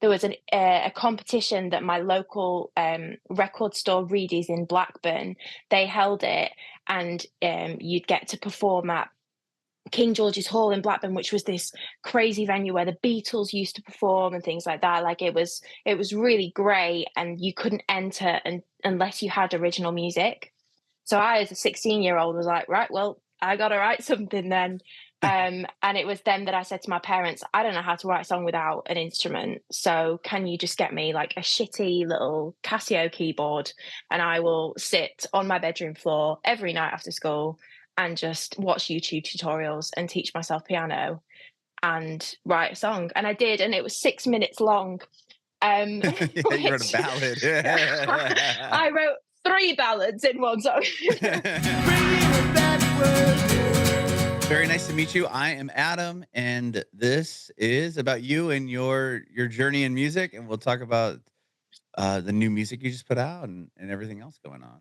there was a competition that my local record store, Reedy's in Blackburn, they held it, and you'd get to perform at King George's Hall in Blackburn, which was this crazy venue where the Beatles used to perform and things like that. Like it was really great, and you couldn't enter unless you had original music. So I, as a 16-year-old, was like, right, well, I got to write something then. And it was then that I said to my parents, I don't know how to write a song without an instrument. So can you just get me like a shitty little Casio keyboard, and I will sit on my bedroom floor every night after school and just watch YouTube tutorials and teach myself piano and write a song. And I did, and it was 6 minutes long. Yeah, you wrote a ballad. I wrote 3 ballads in one song. Very nice to meet you. I am Adam, and this is about you and your journey in music, and we'll talk about the new music you just put out and everything else going on.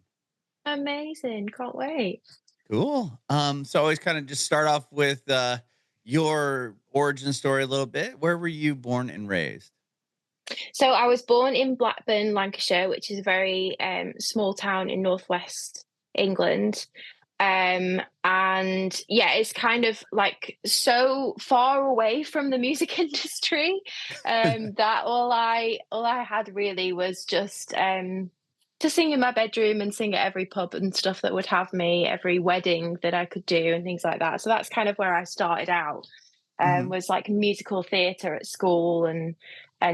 Amazing. Can't wait. Cool. So I always kind of just start off with your origin story a little bit. Where were you born and raised? So I was born in Blackburn, Lancashire, which is a very small town in northwest England. And yeah, it's kind of like so far away from the music industry that all I had really was just to sing in my bedroom and sing at every pub and stuff that would have me, every wedding that I could do and things like that. So that's kind of where I started out. Was like musical theatre at school and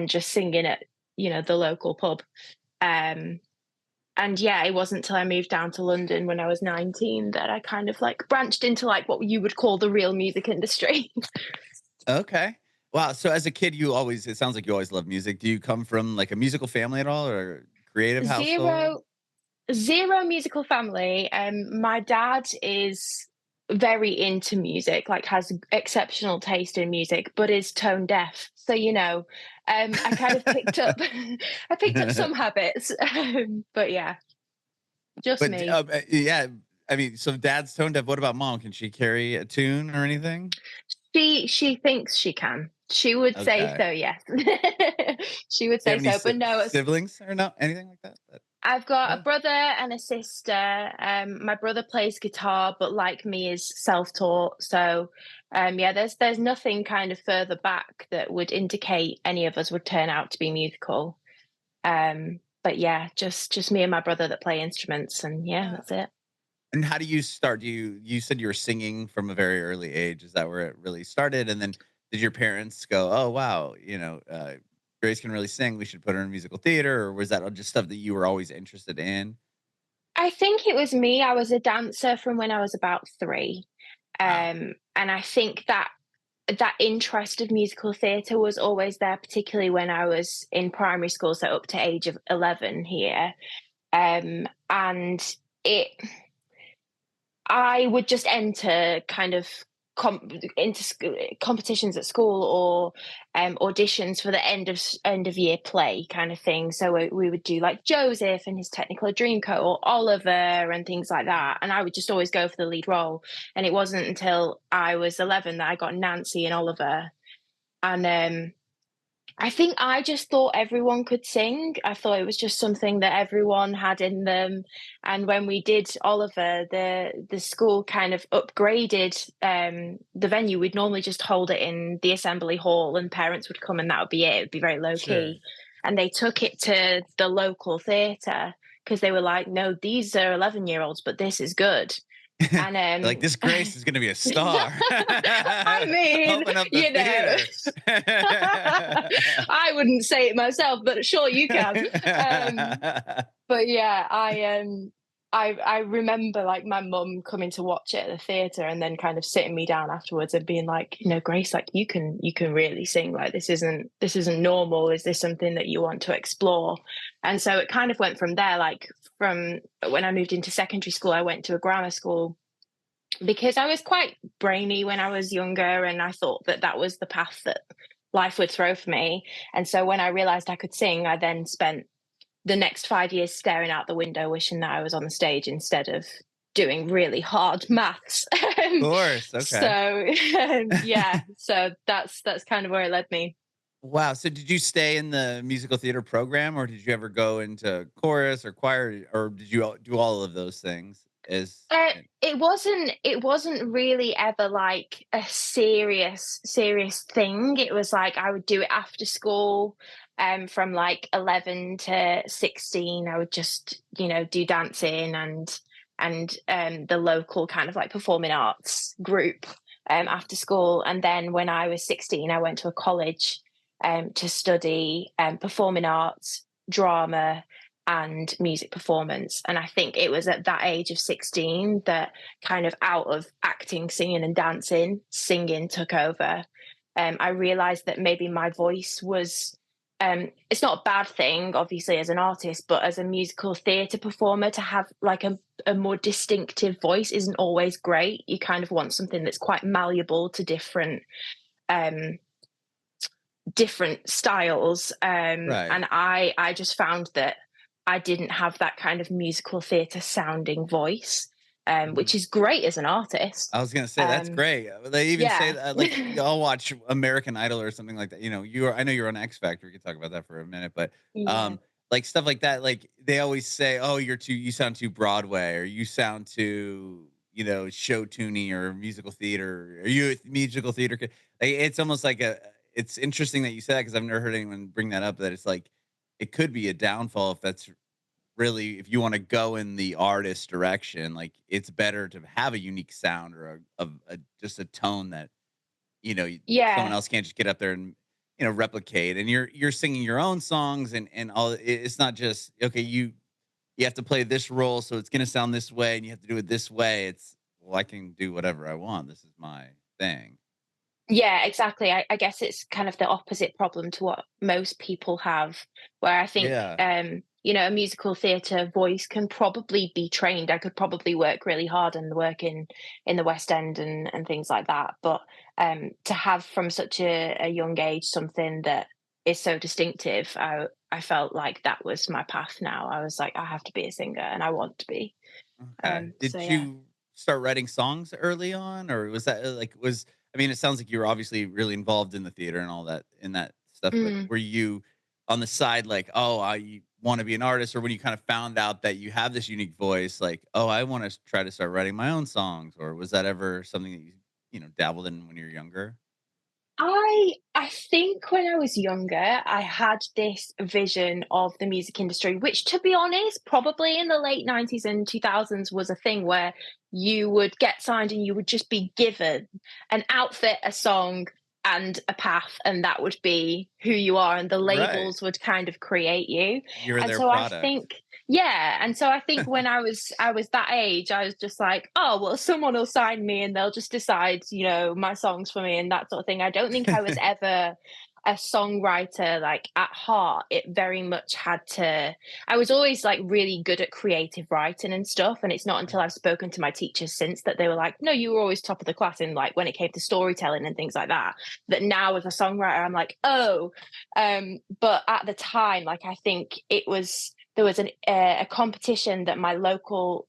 just singing at the local pub. And yeah, it wasn't until I moved down to London when I was 19 that I kind of like branched into like what you would call the real music industry. Okay. Wow. So as a kid, it sounds like you always loved music. Do you come from like a musical family at all, or a creative household? Zero musical family. My dad is very into music, like has exceptional taste in music, but is tone deaf. So I kind of picked up I picked up some habits. But yeah, just But me. yeah, I mean, so dad's tone deaf. What about mom? Can she carry a tune or anything? She thinks she can. She would say Okay. so, yes. She would Do you say have any so, but no, siblings or no anything like that? I've got a Yeah. brother and a sister. My brother plays guitar, but like me, is self-taught. So, yeah, there's nothing kind of further back that would indicate any of us would turn out to be musical. But yeah, just me and my brother that play instruments, and yeah, Yeah. that's it. And how do you start? You said you were singing from a very early age. Is that where it really started? And then did your parents go, "Oh wow, Grace can really sing. We should put her in musical theater," or was that all just stuff that you were always interested in? I think it was me. I was a dancer from when I was about 3. Wow. And I think that interest of musical theatre was always there, particularly when I was in primary school, so up to age of 11 here. And it I would just enter kind of competitions at school, or auditions for the end of year play kind of thing. So we would do like Joseph and his Technicolor Dreamcoat, or Oliver and things like that. And I would just always go for the lead role. And it wasn't until I was 11 that I got Nancy and Oliver. And I think I just thought everyone could sing. I thought it was just something that everyone had in them. And when we did Oliver, the school kind of upgraded the venue. We'd normally just hold it in the assembly hall, and parents would come, and that would be it. It would be very low Sure. key. And they took it to the local theatre because they were like, no, these are 11-year-olds, but this is good. And Like, this Grace is gonna be a star. I mean, Open up the theater. I wouldn't say it myself, but sure you can. But yeah, I remember like my mum coming to watch it at the theatre, and then kind of sitting me down afterwards and being like, Grace, like you can really sing. Like this isn't normal. Is this something that you want to explore? And so it kind of went from there. Like from when I moved into secondary school, I went to a grammar school because I was quite brainy when I was younger, and I thought that was the path that life would throw for me. And so when I realized I could sing, I then spent the next 5 years staring out the window, wishing that I was on the stage instead of doing really hard maths. Of course. Okay. So yeah, so that's kind of where it led me. Wow. So did you stay in the musical theater program, or did you ever go into chorus or choir, or did you do all of those things? Uh, it wasn't really ever like a serious thing. It was like I would do it after school, from like 11 to 16. I would just, do dancing and the local kind of like performing arts group after school. And then when I was 16, I went to a college to study performing arts, drama, and music performance. And I think it was at that age of 16 that kind of out of acting, singing, and dancing, singing took over. I realized that maybe my voice was. It's not a bad thing, obviously, as an artist, but as a musical theatre performer, to have like a more distinctive voice isn't always great. You kind of want something that's quite malleable to um, different styles. Right. And I just found that I didn't have that kind of musical theatre sounding voice, which is great as an artist. I was gonna say that's Um, great. They even say yeah. that, like, y'all watch American Idol or something like that. You are I know you're on X Factor. We could talk about that for a minute, but Yeah. like stuff like that. Like they always say, "Oh, you sound too Broadway, or you sound too, show tuney or musical theater. Are you a musical theater kid?" Like, it's almost like a. It's interesting that you said that because I've never heard anyone bring that up. That it's like it could be a downfall if that's really, if you want to go in the artist direction, like it's better to have a unique sound or just a tone that someone Yeah. else can't just get up there and replicate. And you're singing your own songs, and all. It's not just okay. You have to play this role, so it's going to sound this way, and you have to do it this way. It's, well, I can do whatever I want. This is my thing. Yeah, exactly. I guess it's kind of the opposite problem to what most people have, where I think, Yeah. a musical theatre voice can probably be trained. I could probably work really hard and work in the West End and things like that. But to have from such a young age something that is so distinctive, I felt like that was my path now. I was like, I have to be a singer and I want to be. Okay. So Did yeah. you start writing songs early on, or was that like was I mean, it sounds like you were obviously really involved in the theater and all that in that stuff, but Mm. were you on the side like, oh, I want to be an artist, or when you kind of found out that you have this unique voice, like, oh, I want to try to start writing my own songs, or was that ever something that you dabbled in when you were younger? I think when I was younger, I had this vision of the music industry, which, to be honest, probably in the late 90s and 2000s was a thing where you would get signed and you would just be given an outfit, a song, and a path, and that would be who you are, and the Right. labels would kind of create you. You're And their so I product. think yeah, and so I think when I was that age, I was just like, "Oh, well, someone will sign me and they'll just decide, my songs for me," and that sort of thing. I don't think I was ever a songwriter, like, at heart. It very much had to I was always, like, really good at creative writing and stuff, and it's not until I've spoken to my teachers since that they were like, "No, you were always top of the class in, like, when it came to storytelling and things like that," that now as a songwriter, I'm like, "Oh." But at the time, like, I think there was a competition that my local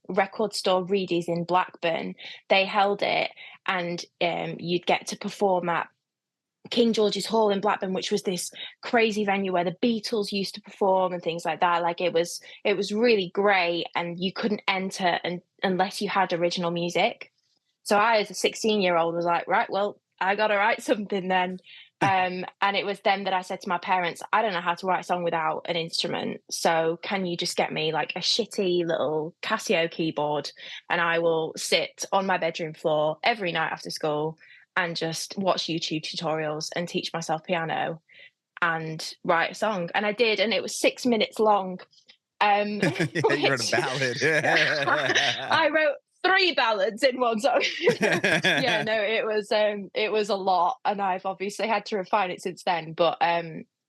record store Reedy's in Blackburn, they held it, and you'd get to perform at King George's Hall in Blackburn, which was this crazy venue where the Beatles used to perform and things like that. Like it was really great, and you couldn't enter unless you had original music. So I, as a 16-year-old, was like, right, well, I got to write something then. And it was then that I said to my parents, I don't know how to write a song without an instrument. So can you just get me like a shitty little Casio keyboard, and I will sit on my bedroom floor every night after school and just watch YouTube tutorials and teach myself piano and write a song. And I did, and it was 6 minutes long, Yeah, you wrote a which ballad. I wrote 3 ballads in one song. Yeah, no, it was a lot, and I've obviously had to refine it since then, but,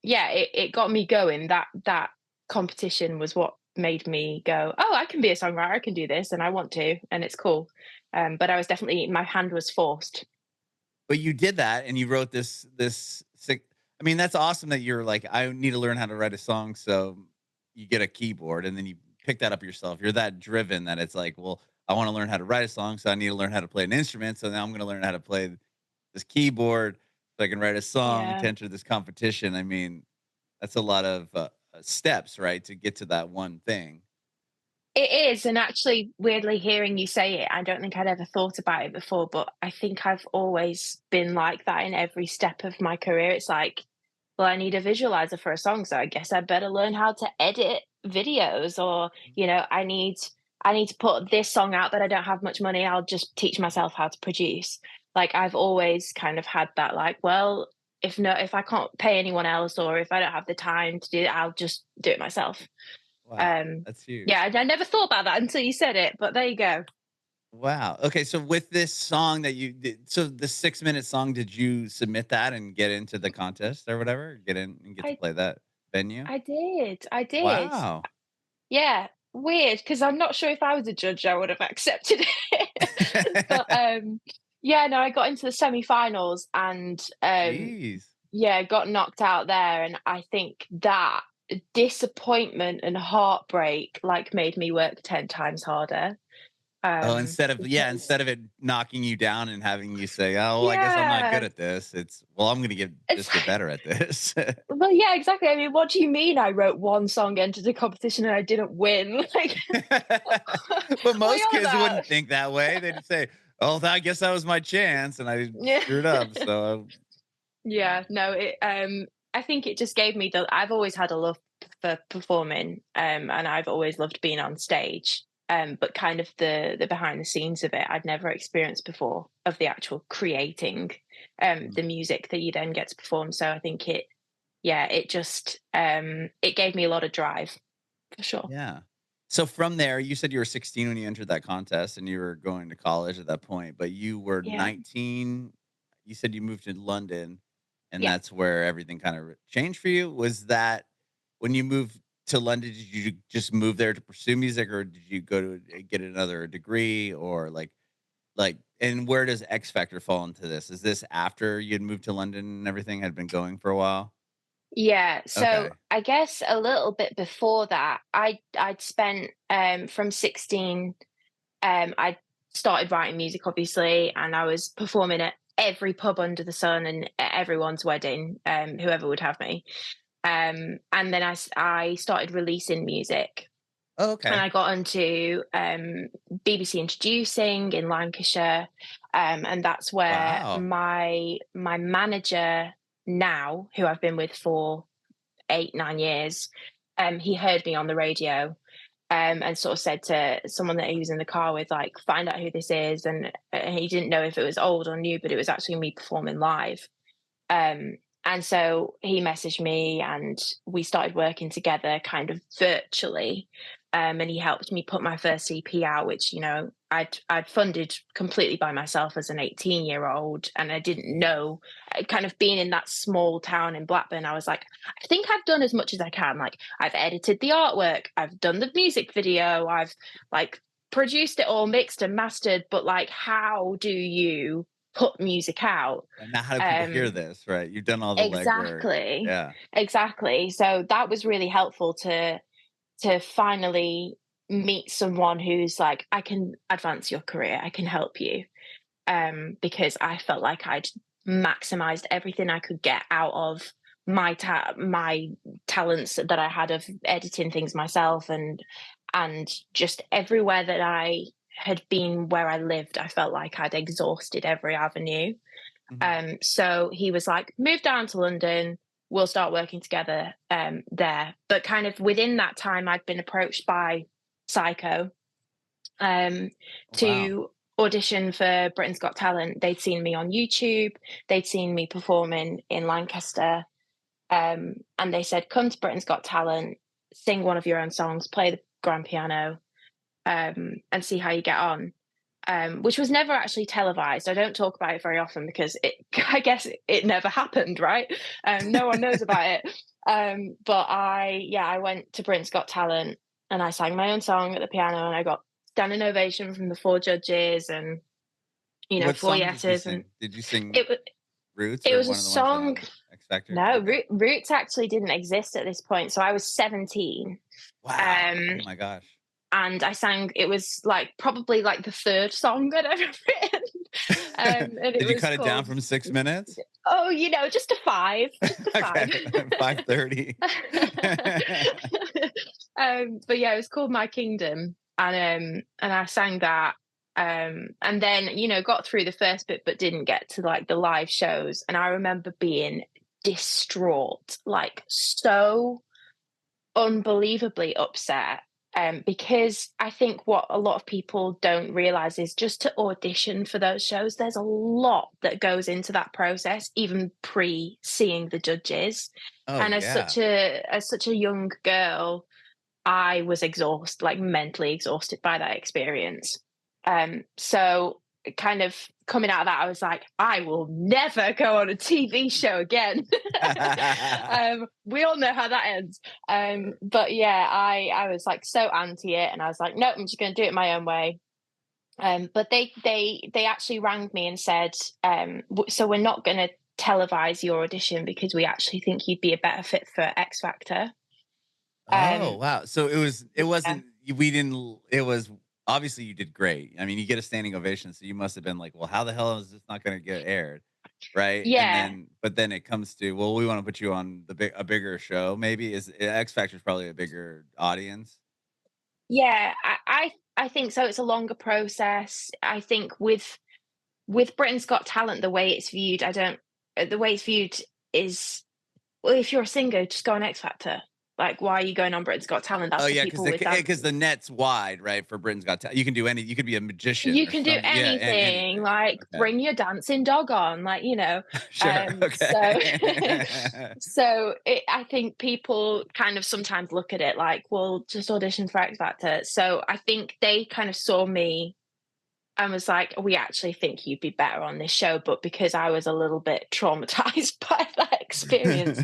yeah, it got me going. That competition was what made me go, "Oh, I can be a songwriter, I can do this, and I want to, and it's cool." But I was definitely my hand was forced. But you did that and you wrote this sick. I mean, that's awesome that you're like, I need to learn how to write a song. So you get a keyboard and then you pick that up yourself. You're that driven that it's like, well, I want to learn how to write a song. So I need to learn how to play an instrument. So now I'm going to learn how to play this keyboard. So I can write a song Yeah. to enter this competition. I mean, that's a lot of steps, right, to get to that one thing. It is, and actually, weirdly hearing you say it, I don't think I'd ever thought about it before, but I think I've always been like that in every step of my career. It's like, well, I need a visualizer for a song, so I guess I better learn how to edit videos, or, I need to put this song out, but I don't have much money. I'll just teach myself how to produce. Like, I've always kind of had that, like, well, if I can't pay anyone else, or if I don't have the time to do it, I'll just do it myself. Wow, Um, that's huge. yeah, I never thought about that until you said it, but there you go. Wow. Okay, so with this song that you did, so the 6-minute song, did you submit that and get into the contest or whatever? Get in and get to I play that venue? I did. Wow. Yeah, weird, because 'cause I'm not sure if I was a judge, I would have accepted it. But, yeah, no, I got into the semi-finals and, Jeez. yeah, got knocked out there, and I think that disappointment and heartbreak, like, made me work 10 times harder, Oh, instead of, yeah, because instead of it knocking you down and having you say, "Oh, well, I guess I'm not good yeah, at this." It's, "Well, I'm gonna it's get better at this." well, yeah, exactly. I mean, what do you mean I wrote one song, entered a competition, and I didn't win? Like, But what are you most on kids about? wouldn't think that way. They'd say, "Oh, I guess that was my chance and I Yeah. screwed up." So, yeah. Yeah, no, I think it just gave me the I've always had a love for performing, and I've always loved being on stage. But kind of the behind the scenes of it, I'd never experienced before, of the actual creating, Mm, the music that you then get to perform. So I think it just, it gave me a lot of drive for sure. yeah. So from there, you said you were 16 when you entered that contest and you were going to college at that point, but you were Yeah, 19. You said you moved to London and yeah. that's where everything kind of changed for you. Was that when you moved to London, did you just move there to pursue music or did you go to get another degree or and where does X Factor fall into this? Is this after you'd moved to London and everything had been going for a while? Yeah, so Okay. I guess a little bit before that, I'd spent, from 16, I started writing music, obviously, and I was performing at every pub under the sun and at everyone's wedding, whoever would have me. And then I started releasing music, Oh, and okay. I got onto BBC Introducing in Lancashire, and that's where Wow. my manager now, who I've been with for 8, 9 years, he heard me on the radio, and sort of said to someone that he was in the car with, like, find out who this is. And he didn't know if it was old or new, but it was actually me performing live. And so he messaged me and we started working together kind of virtually. And he helped me put my first EP out, which, I'd funded completely by myself as an 18-year-old. And I didn't know, kind of being in that small town in Blackburn, I was like, I think I've done as much as I can. Like, I've edited the artwork, I've done the music video, I've like produced it all, mixed and mastered, but like, how do you put music out? And now how do people hear Um, this, right? You've done all the legwork. exactly, Yeah. exactly. So that was really helpful to finally meet someone who's like, I can advance your career, I can help you. Because I felt like I'd maximized everything I could get out of my talents that I had of editing things myself, and just everywhere that I had been where I lived, I felt like I'd exhausted every avenue. Mhm. So he was like, move down to London, we'll start working together there. But kind of within that time, I'd been approached by Psycho, um, Wow. to audition for Britain's Got Talent. They'd seen me on YouTube, they'd seen me performing in Lancaster, and they said, come to Britain's Got Talent, sing one of your own songs, play the grand piano, and see how you get on. Which was never actually televised. I don't talk about it very often because I guess it never happened, right? No one knows about it. But I went to Britain's Got Talent and I sang my own song at the piano and I got standing ovation from the four judges and, What four song did you yeses. And sing? Did you sing it was Roots it or was a one of the ones song. on X Factor? No, Okay. Roots actually didn't exist at this point. So I was 17. Wow. Um, Oh my gosh. and I sang, it was like probably like the third song I'd ever written. And it Did you was cut it down called, from 6 minutes? oh, just a five, just a five. Okay, 5:30. But yeah, it was called My Kingdom, and I sang that, and then got through the first bit, but didn't get to like the live shows, and I remember being distraught, like so unbelievably upset. Because I think what a lot of people don't realize is just to audition for those shows, there's a lot that goes into that process, even pre seeing the judges. Oh, And yeah. as such a young girl, I was exhausted, like mentally exhausted by that experience. So kind of coming out of that, I was like, I will never go on a TV show again. We all know how that ends. But yeah, I was like so anti it, and I was like, no, I'm just going to do it my own way. But they actually rang me and said, so we're not going to televise your audition because we actually think you'd be a better fit for X Factor. Oh, Um, wow. So it yeah. wasn't we didn't it was obviously you did great. I mean, you get a standing ovation, so you must have been like, "Well, how the hell is this not gonna get aired?" Right? And Yeah, then but then it comes to, "Well, we wanna put you on a bigger show." Maybe is X Factor's probably a bigger audience? yeah, I think so. It's a longer process. I think with Britain's Got Talent, the way it's viewed, I don't. The way it's viewed is, well, if you're a singer, just go on X Factor. Like, why are you going on Britain's Got Talent? Oh, That's for yeah, because people with dance. the net's wide, right, for Britain's Got Talent. You can do you could be a magician You or can do some yeah, and anything. anything. Like, Okay. bring your dancing dog on. Like, Sure, So, okay. I think people kind of sometimes look at it like, well, just audition for X Factor. So I think they kind of saw me and was like, we actually think you'd be better on this show. But because I was a little bit traumatized by that experience,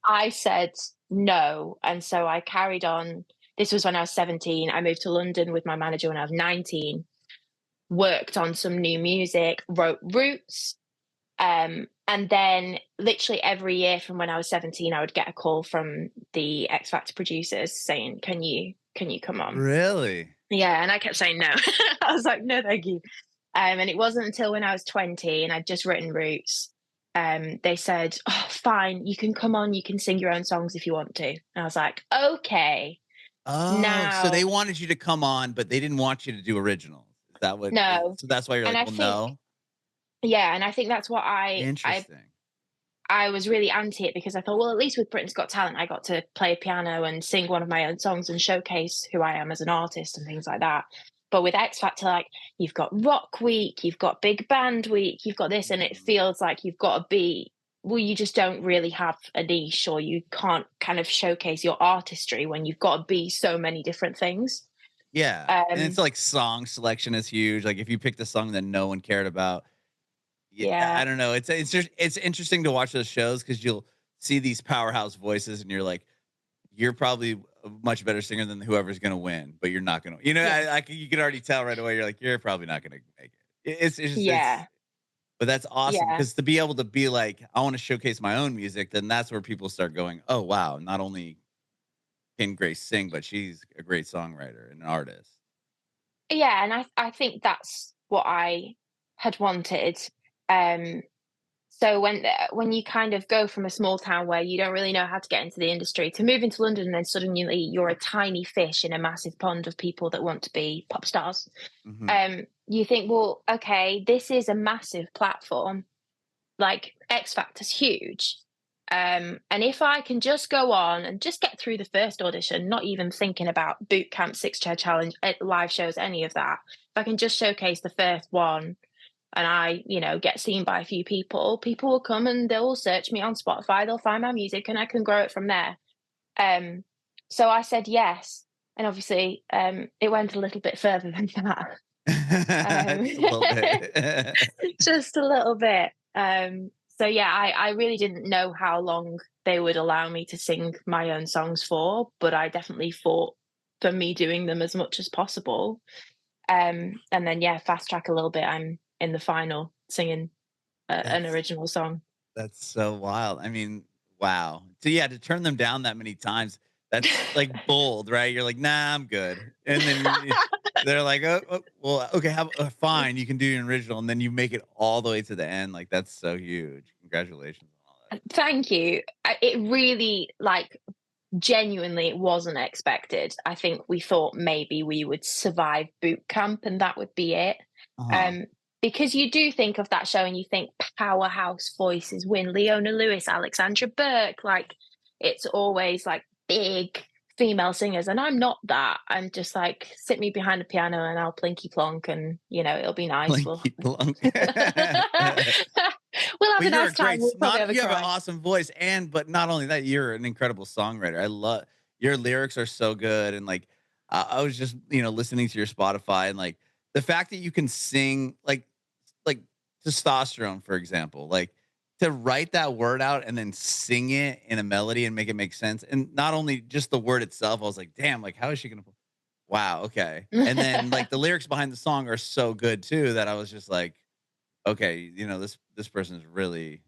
I said no. And so I carried on. This was when I was 17. I moved to London with my manager when I was 19, worked on some new music, wrote Roots. And then literally every year from when I was 17, I would get a call from the X Factor producers saying, can you come on? Really? Yeah. And I kept saying no. I was like, no, thank you. And it wasn't until when I was 20 and I'd just written Roots, they said, oh, fine, you can come on, you can sing your own songs if you want to. And I was like, okay, Oh, so they now, wanted you to come on, but they didn't want you to do originals. Is that what no. so that's why you're And like, I "Well, think, no?" yeah, and I think that's what Interesting. I was really anti it because I thought, well, at least with Britain's Got Talent, I got to play piano and sing one of my own songs and showcase who I am as an artist and things like that. But with X Factor, like you've got Rock Week, you've got Big Band Week, you've got this, and it Mhm. feels like you've got to be, well, you just don't really have a niche or you can't kind of showcase your artistry when you've got to be so many different things. Yeah, and it's Um, like song selection is huge, like, if you picked a song that no one cared about, yeah, I yeah, don't know, it's just it's interesting to watch those shows because 'cause you'll see these powerhouse voices and you're like, "You're probably a much better singer than whoever's gonna win, but you're not gonna" yeah, you can already tell right away, you're like, "You're probably not gonna make it." It's just yeah, but that's awesome yeah. because to be able to be like, I want to showcase my own music, then that's where people start going, oh wow, not only can Grace sing, but she's a great songwriter and an artist. Yeah, and I think that's what I had wanted. Um, so when you kind of go from a small town where you don't really know how to get into the industry to move into London, and then suddenly you're a tiny fish in a massive pond of people that want to be pop stars. Hmm. You think, well, okay, this is a massive platform. Like X Factor's huge. And if I can just go on and just get through the first audition, not even thinking about boot camp, six chair challenge, live shows, any of that, if I can just showcase the first one and I, get seen by a few people, people will come and they'll search me on Spotify, they'll find my music and I can grow it from there. Um, so I said yes. And obviously, it went a little bit further than that. Um, Just a little bit. just a little bit. So yeah, I really didn't know how long they would allow me to sing my own songs for, but I definitely fought for me doing them as much as possible. And then yeah, fast track a little bit. I'm in the final singing an That's original song. that's so wild. I mean, wow. So yeah, to turn them down that many times, that's like bold, right? You're like, nah, I'm good. And then They're like, oh, well, okay, fine, you can do an original, and then you make it all the way to the end. Like that's so huge. Congratulations on all that. Thank you. It really, like, genuinely, it wasn't expected. I think we thought maybe we would survive boot camp and that would be it. Uh-huh. Um, because you do think of that show and you think powerhouse voices win. Leona Lewis, Alexandra Burke, like it's always like big female singers. And I'm not that. I'm just like, sit me behind the piano and I'll plinky plonk and it'll be nice. We'll Blinky Blunk. we'll have But a you're nice a time. great We'll probably have not a you have an cry. awesome voice, but not only that, you're an incredible songwriter. I love your lyrics are so good, and, like, I was just, listening to your Spotify, and, like, the fact that you can sing, like, testosterone, for example, like, to write that word out and then sing it in a melody and make it make sense, and not only just the word itself, I was like, "Damn, like, how is she gonna" wow, okay. And then, like, the lyrics behind the song are so good too that I was just like, okay, this person's really,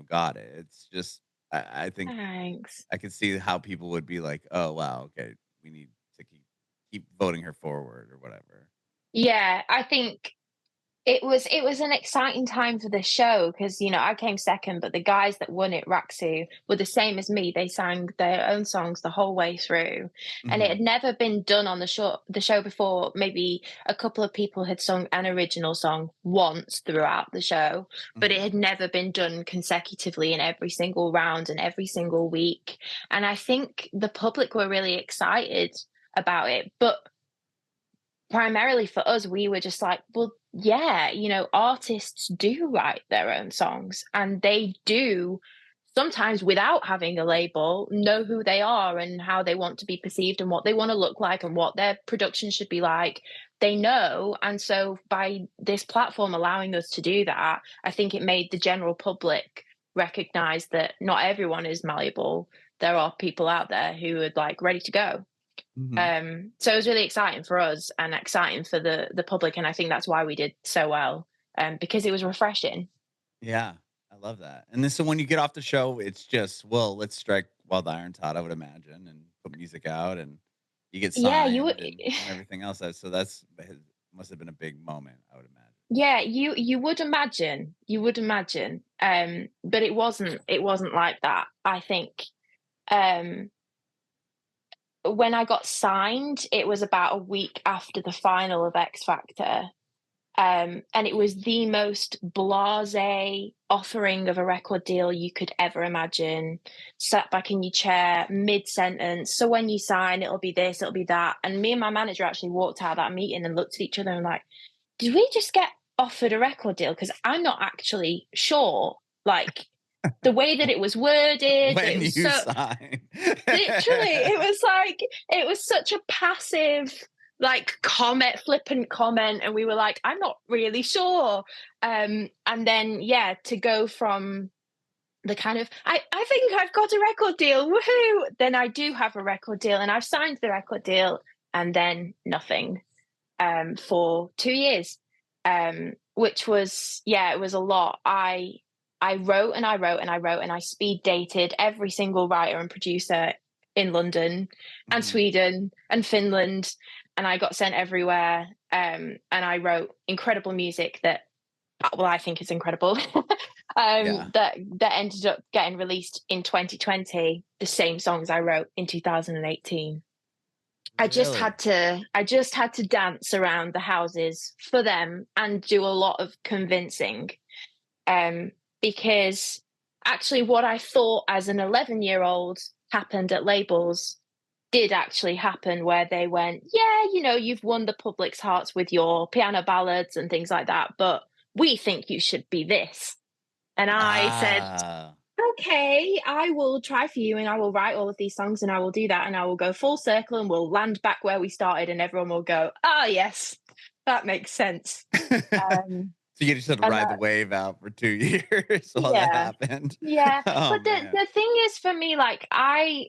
got it. It's just I think Thanks. I could see how people would be like, oh wow, okay, we need to keep voting her forward or whatever. Yeah, I think it was an exciting time for the show because I came second, but the guys that won it, Raksu, were the same as me. They sang their own songs the whole way through, and it Hmm. had never been done on the show before. Maybe a couple of people had sung an original song once throughout the show, but it Hmm. had never been done consecutively in every single round and every single week. And I think the public were really excited about it, but primarily for us, we were just like, well, yeah, artists do write their own songs and they do sometimes without having a label know who they are and how they want to be perceived and what they want to look like and what their production should be like. They know. And so by this platform allowing us to do that, I think it made the general public recognize that not everyone is malleable. There are people out there who are like ready to go. Hmm. So it was really exciting for us and exciting for the public, and I think that's why we did so well, because it was refreshing. Yeah, I love that. And then so when you get off the show, it's just, well, let's strike while the iron's hot, I would imagine, and put music out, and you get Yeah, you would. signed and everything else. So must have been a big moment, I would imagine. Yeah, you would imagine, but it wasn't like that. I think um, when I got signed, it was about a week after the final of X Factor. And it was the most blasé offering of a record deal you could ever imagine. Sat back in your chair, mid sentence. So when you sign, it'll be this, it'll be that. And me and my manager actually walked out of that meeting and looked at each other and like, did we just get offered a record deal? Because I'm not actually sure. Like the way that it was worded, that it When was you so sign. literally, it was such a passive, like flippant comment, and we were like, I'm not really sure. And then yeah, to go from the kind of I think I've got a record deal, woohoo! Then I do have a record deal, and I've signed the record deal, and then nothing for 2 years, which was yeah, it was a lot. I wrote and I wrote and I wrote and I speed dated every single writer and producer in London and Mhm. Sweden and Finland, and I got sent everywhere. And I wrote incredible music that, well, I think is incredible. Yeah. That ended up getting released in 2020. The same songs I wrote in 2018. Really? I just had to dance around the houses for them and do a lot of convincing, um, because actually what I thought as an 11-year-old happened at labels did actually happen, where they went, yeah, you've won the public's hearts with your piano ballads and things like that, but we think you should be this. And I said, Ah. okay, I will try for you and I will write all of these songs and I will do that and I will go full circle and we'll land back where we started and everyone will go, ah, yes, that makes sense. Um, So you just had to and ride the wave out for 2 years while that Yeah. happened. Yeah. Oh, But the man. the thing is for me, like I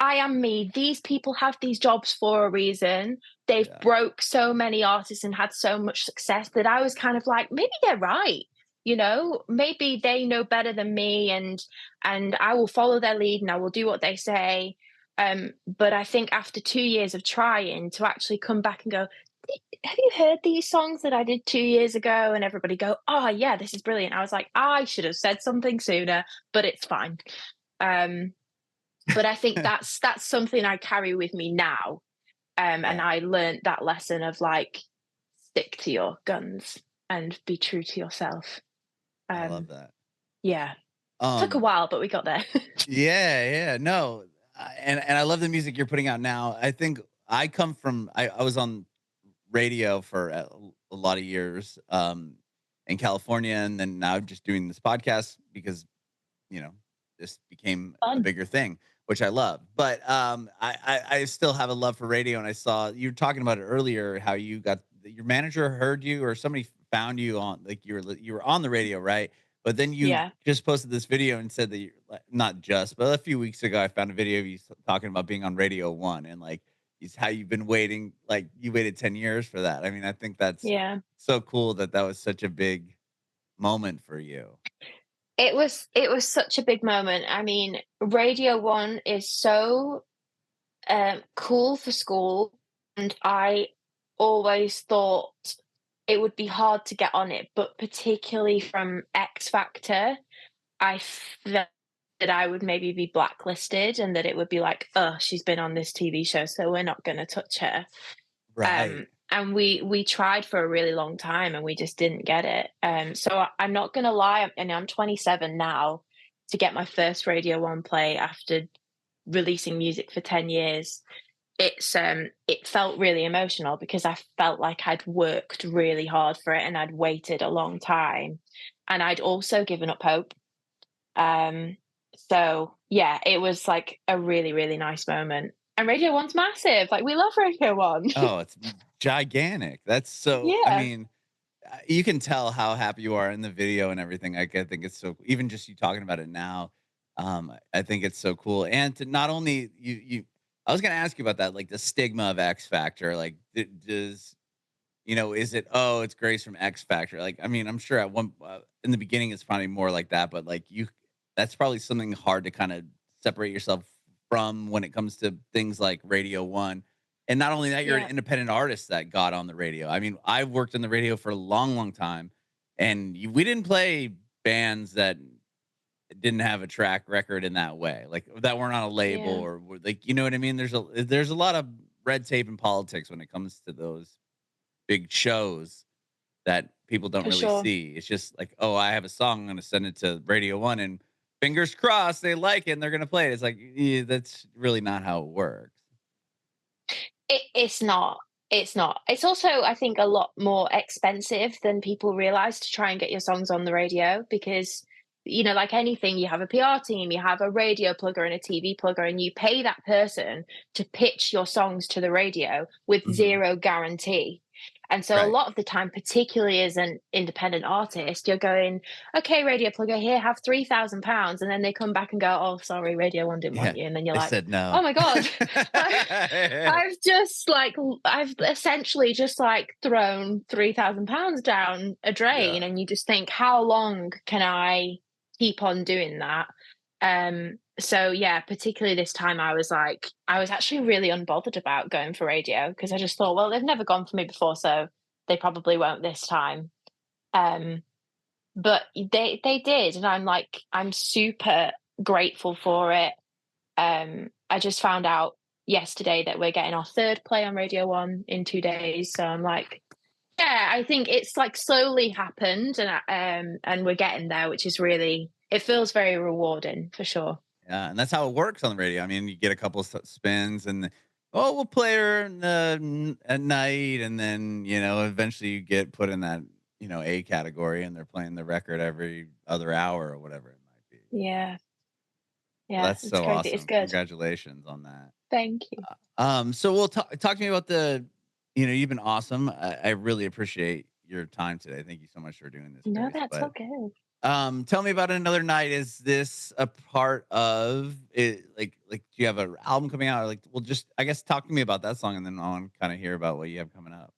am me. These people have these jobs for a reason. They've Yeah. broke so many artists and had so much success that I was kind of like, maybe they're right. Maybe they know better than me, and I will follow their lead and I will do what they say. But I think after 2 years of trying to actually come back and go, have you heard these songs that I did 2 years ago?" And everybody go, "Oh, yeah, this is brilliant." I was like, "I should have said something sooner, but it's fine." Um, but I think that's something I carry with me now, and Yeah, I learned that lesson of, like, stick to your guns and be true to yourself. I love Um, that. yeah, took a Um, while, but we got there. yeah, yeah, no, and I love the music you're putting out now. I think I was on radio for a lot of years, in California, and then now I'm just doing this podcast because you know, this became a Fun. bigger thing, which I love. But I still have a love for radio, and I saw you were talking about it earlier, how you got your manager heard you or somebody found you on like you were on the radio, right? But then you Yeah, just posted this video and said that you not just, but a few weeks ago, I found a video of you talking about being on Radio One and like is how you've been waiting, like you waited 10 years for that. I mean, I think that's yeah. so cool that that was such a big moment for you. It was such a big moment. I mean, Radio 1 is so, cool for school, and I always thought it would be hard to get on it, but particularly from X Factor, I felt that I would maybe be blacklisted and that it would be like, "Oh, she's been on this TV show, so we're not gonna touch her." Right. And we tried for a really long time and we just didn't get it. So I'm not gonna lie, and I'm 27 now. To get my first Radio 1 play after releasing music for 10 years, it felt really emotional because I felt like I'd worked really hard for it and I'd waited a long time, and I'd also given up hope. Um, so yeah, it was like a really, really nice moment. And Radio 1's massive. Like, we love Radio 1. Oh, it's gigantic. That's so I Yeah. mean, you can tell how happy you are in the video and everything. I think it's so even just you talking about it now, I think it's so cool. And to not only you I was gonna ask you about that, like the stigma of X Factor. Like, does is it oh, it's Grace from X Factor? Like, I mean, I'm sure at one in the beginning it's probably more like that, but like that's probably something hard to kind of separate yourself from when it comes to things like Radio One. And not only that, you're an Yeah. independent artist that got on the radio. I mean, I've worked in the radio for a long, long time, and we didn't play bands that didn't have a track record in that way, like that weren't on a label Yeah, or like, you know what I mean? There's a lot of red tape in politics when it comes to those big shows that people don't for really sure. see. It's just like, "Oh, I have a song, I'm gonna send it to Radio 1 and fingers crossed they like it and they're gonna play it." It's like, that's really not how it works. It's not. It's not. It's also, I think, a lot more expensive than people realize to try and get your songs on the radio because, like anything, you have a PR team, you have a radio plugger and a TV plugger, and you pay that person to pitch your songs to the radio with Mhm. zero guarantee. And so a Right. lot of the time, particularly as an independent artist, you're going, "Okay, radio plugger, here, have £3,000." And then they come back and go, "Oh, sorry, Radio 1 didn't Yeah. want you." And then you're They like, said "Oh no. my God." I've essentially just like thrown £3,000 down a Yeah. drain, and you just think, how long can I keep on doing that? So yeah, particularly this time, I was actually really unbothered about going for radio because I just thought, well, they've never gone for me before, so they probably won't this time. Um, but they did, and I'm super grateful for it. I just found out yesterday that we're getting our third play on Radio 1 in 2 days, so I'm like, yeah, I think it's, like, slowly happened, and we're getting there, which is really, it feels very rewarding for sure. Yeah, and that's how it works on the radio. I mean, you get a couple spins and oh, we'll play her at night, and then eventually you get put in that A category, and they're playing the record every other hour or whatever it might be. Yeah, Well, yeah, that's it's so crazy, it's awesome. good. Congratulations on that. Thank you. So we'll talk to me about you've been awesome. I really appreciate your time today. Thank you so much for doing this, No, Grace. that's But all good. tell me about another night. Is this a part of it? Like, do you have an album coming out? Or like, well, just I guess talk to me about that song, and then I want to kind of hear about what you have coming up.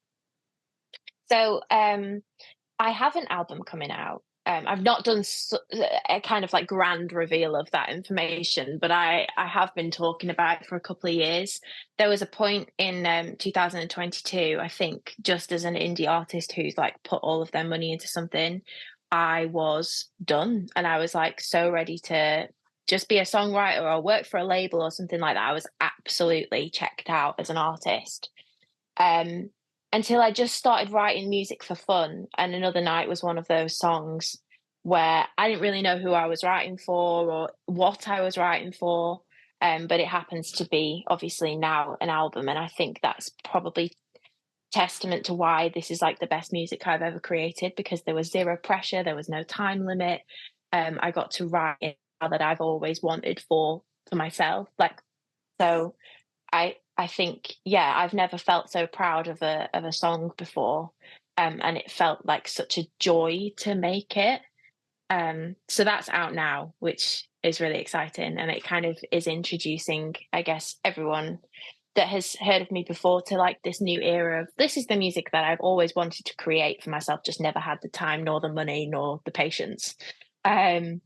So, I have an album coming out. I've not done a kind of like grand reveal of that information, but I have been talking about it for a couple of years. There was a point in 2022, I think, just as an indie artist who's like put all of their money into something, I was done, and I was like so ready to just be a songwriter or work for a label or something like that. I was absolutely checked out as an artist. Um, until I just started writing music for fun. And Another Night was one of those songs where I didn't really know who I was writing for or what I was writing for. But it happens to be obviously now an album. And I think that's probably testament to why this is like the best music I've ever created, because there was zero pressure, there was no time limit. I got to write it that I've always wanted for myself. Like, so I think, yeah, I've never felt so proud of a song before, and it felt like such a joy to make it. So that's out now, which is really exciting, and it kind of is introducing, I guess, everyone that has heard of me before to like this new era of this is the music that I've always wanted to create for myself, just never had the time, nor the money, nor the patience. Um,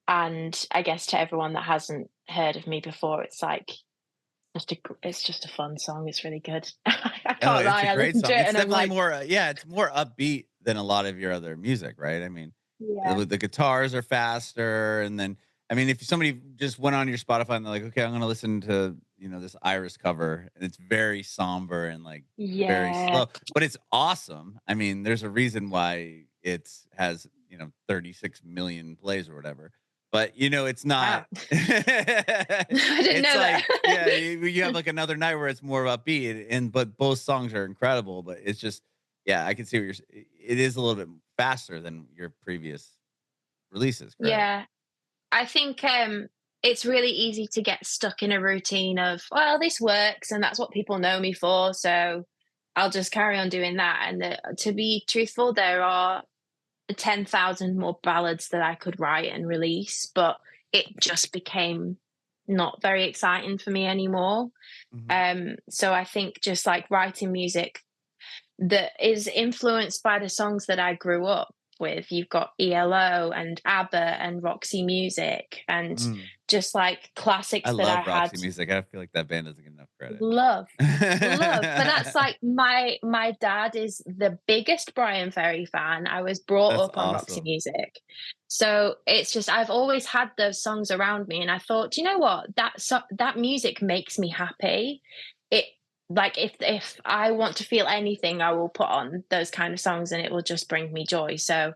and I guess to everyone that hasn't heard of me before, it's like it's just a fun song. It's really good. I Oh, can't it's lie. a I great listen to song. it It's and I'm definitely like, more, yeah, it's more upbeat than a lot of your other music, right? I mean, yeah, the guitars are faster, and then, I mean, if somebody just went on your Spotify and they're like, okay, I'm gonna listen to this Iris cover, and it's very somber and like very yeah. slow, but it's awesome. I mean, there's a reason why it's has 36 million plays or whatever. But it's not. Wow. I didn't It's know that. like, yeah, you have like Another Night where it's more upbeat, and but both songs are incredible. But it's just, yeah, I can see what it is a little bit faster than your previous releases, correct? Yeah. I think it's really easy to get stuck in a routine of, well, this works and that's what people know me for. So I'll just carry on doing that. And to be truthful, there are 10,000 more ballads that I could write and release, but it just became not very exciting for me anymore. Mhm. So I think just like writing music that is influenced by the songs that I grew up with. You've got ELO and ABBA and Roxy Music and Mm. just like I classics that I love had Roxy Music. I feel like that band doesn't get enough credit. love. Love, but that's like my dad is the biggest Brian Ferry fan. I was brought That's up on Roxy awesome. Music. So it's just I've always had those songs around me and I thought, you know what? That music makes me happy. It like if I want to feel anything, I will put on those kind of songs and it will just bring me joy. So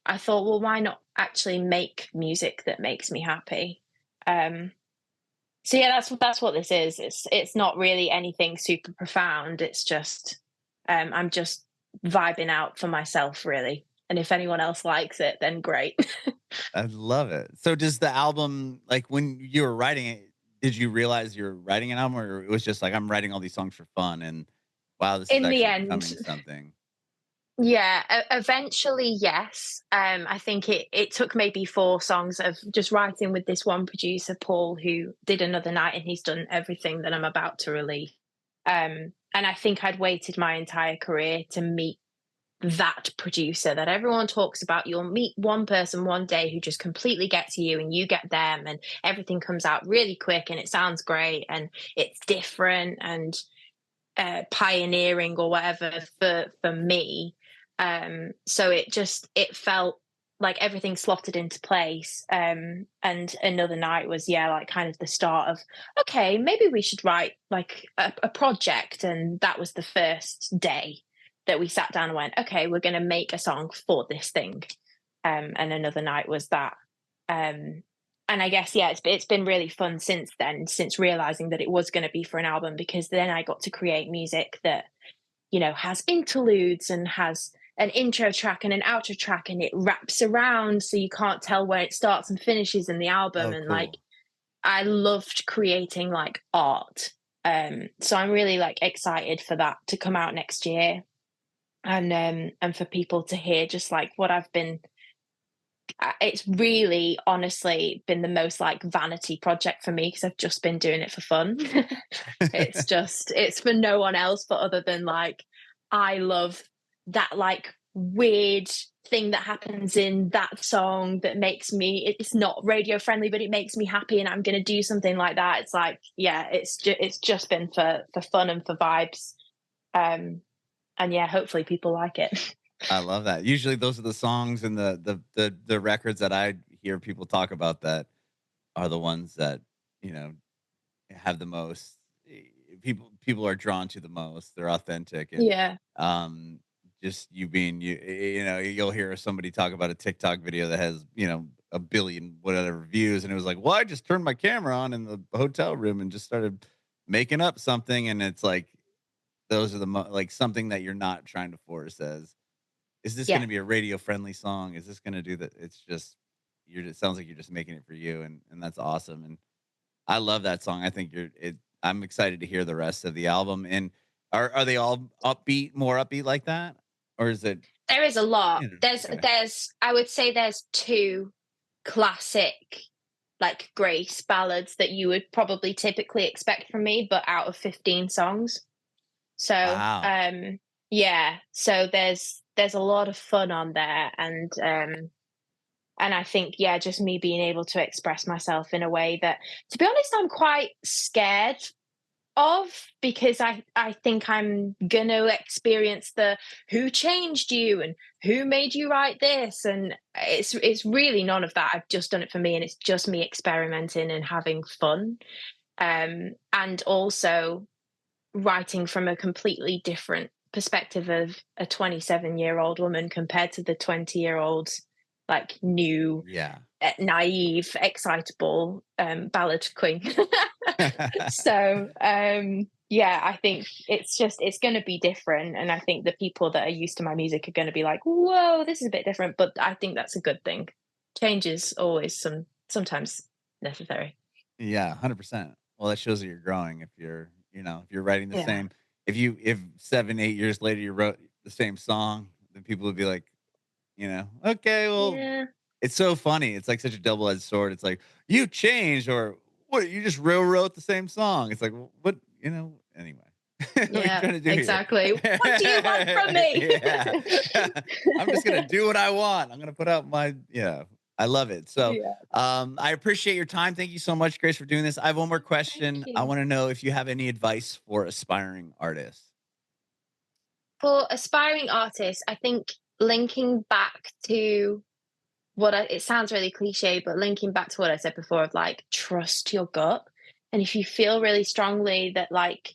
I thought, well, why not actually make music that makes me happy? Um so yeah, that's what this is. It's not really anything super profound. It's just I'm just vibing out for myself really. And if anyone else likes it, then great. I love it. So does the album, like when you were writing it, did you realize you were writing an album, or it was just like, I'm writing all these songs for fun and wow, this is In the actually end, becoming something? yeah, eventually, yes. I think it took maybe 4 songs of just writing with this one producer, Paul, who did Another Night, and he's done everything that I'm about to release. And I think I'd waited my entire career to meet that producer that everyone talks about. You'll meet one person one day who just completely gets you and you get them and everything comes out really quick and it sounds great and it's different and pioneering or whatever for me. So it felt like everything slotted into place. And Another Night was, yeah, like kind of the start of, okay, maybe we should write like a project. And that was the first day that we sat down and went, okay, we're going to make a song for this thing. And Another Night was that. Um, and I guess, yeah, it's been really fun since then, since realizing that it was going to be for an album, because then I got to create music that, has interludes and has an intro track and an outro track and it wraps around so you can't tell where it starts and finishes in the album. Oh, And like, cool. I loved creating like art. So I'm really like excited for that to come out next year and for people to hear just like what I've been it's really honestly been the most like vanity project for me because I've just been doing it for fun. It's for no one else but other than like I love that like weird thing that happens in that song that makes me, it's not radio friendly, but it makes me happy and I'm going to do something like that. It's like, yeah, it's just been for fun and for vibes. And yeah, hopefully people like it. I love that. Usually those are the songs and the records that I hear people talk about that are the ones that, you know, have the most people are drawn to the most. They're authentic and Yeah. um just you being you you know, you'll hear somebody talk about a TikTok video that has, you know, a billion whatever views and it was like, "Well, I just turned my camera on in the hotel room and just started making up something." And it's like those are like something that you're not trying to force as, is this going Yeah. to be a radio friendly song? Is this going to do that? It's just it sounds like you're just making it for you and that's awesome. And I love that song. I think I'm excited to hear the rest of the album. And are they all upbeat, more upbeat like that? Or is it, There is a lot. you know, There's okay. there's I would say there's two classic like Grace ballads that you would probably typically expect from me, but out of 15 songs. So, Wow. yeah, so there's a lot of fun on there, and I think, yeah, just me being able to express myself in a way that, to be honest, I'm quite scared of, because I think I'm gonna experience the who changed you and who made you write this, and it's really none of that. I've just done it for me, and it's just me experimenting and having fun, and also writing from a completely different perspective of a 27-year-old woman compared to the 20-year-old, like, new, Yeah. naive, excitable, ballad queen. So, yeah, I think it's gonna be different, and I think the people that are used to my music are gonna be like, "Whoa, this is a bit different," but I think that's a good thing. Change is always sometimes necessary. Yeah, 100%. Well, that shows that you're growing if you're, you know, if you're writing the Yeah. same, if 7, 8 years later you wrote the same song, then people would be like, you know, okay, well, Yeah. it's so funny. It's like such a double-edged sword. It's like, "You changed," or, "What, you just rewrote the same song." It's like, "What?" You know? Anyway. What are you Yeah, trying to do here? exactly. What do you want from me? Yeah. I'm just gonna do what I want. I'm gonna put out my yeah. I love it. So, Yeah. I appreciate your time. Thank you so much, Grace, for doing this. I have one more Thank question. I you. wanna know if you have any advice for aspiring artists. For aspiring artists, I think linking back to it sounds really cliche, but linking back to what I said before of like, trust your gut. And if you feel really strongly that like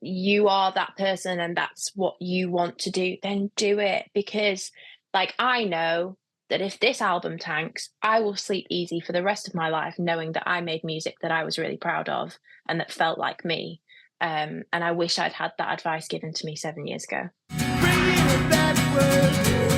you are that person and that's what you want to do, then do it. Because like, I know that if this album tanks, I will sleep easy for the rest of my life knowing that I made music that I was really proud of and that felt like me. And I wish I'd had that advice given to me 7 years ago. Bringing it backward.